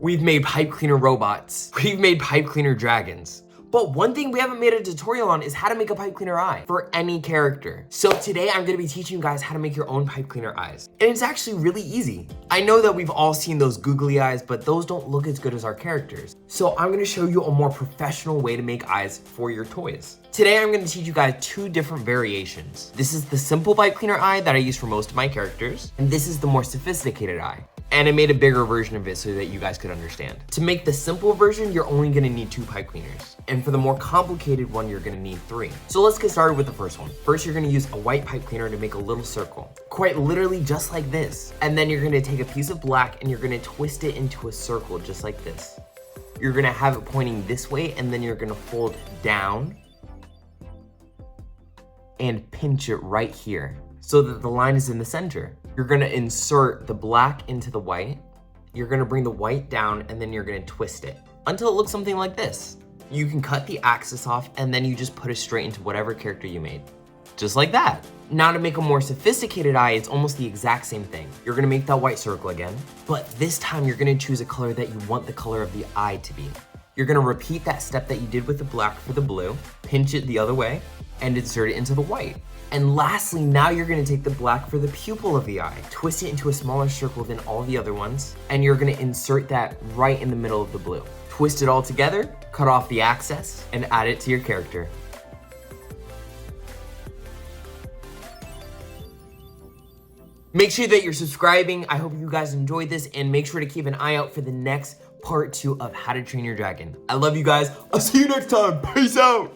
We've made pipe cleaner robots. We've made pipe cleaner dragons. But one thing we haven't made a tutorial on is how to make a pipe cleaner eye for any character. So today I'm gonna be teaching you guys how to make your own pipe cleaner eyes. And it's actually really easy. I know that we've all seen those googly eyes, but those don't look as good as our characters. So I'm gonna show you a more professional way to make eyes for your toys. Today I'm gonna teach you guys two different variations. This is the simple pipe cleaner eye that I use for most of my characters, and this is the more sophisticated eye. And I made a bigger version of it so that you guys could understand. To make the simple version, you're only gonna need 2 pipe cleaners. And for the more complicated one, you're gonna need 3. So let's get started with the first one. First, you're gonna use a white pipe cleaner to make a little circle. Quite literally just like this. And then you're gonna take a piece of black and you're gonna twist it into a circle just like this. You're gonna have it pointing this way and then you're gonna fold down and pinch it right here so that the line is in the center. You're gonna insert the black into the white. You're gonna bring the white down and then you're gonna twist it until it looks something like this. You can cut the axis off and then you just put it straight into whatever character you made. Just like that. Now to make a more sophisticated eye, it's almost the exact same thing. You're gonna make that white circle again, but this time you're gonna choose a color that you want the color of the eye to be. You're gonna repeat that step that you did with the black for the blue, pinch it the other way, and insert it into the white. And lastly, now you're gonna take the black for the pupil of the eye, twist it into a smaller circle than all the other ones, and you're gonna insert that right in the middle of the blue. Twist it all together, cut off the excess, and add it to your character. Make sure that you're subscribing. I hope you guys enjoyed this, and make sure to keep an eye out for the next part 2 of How to Train Your Dragon. I love you guys. I'll see you next time. Peace out.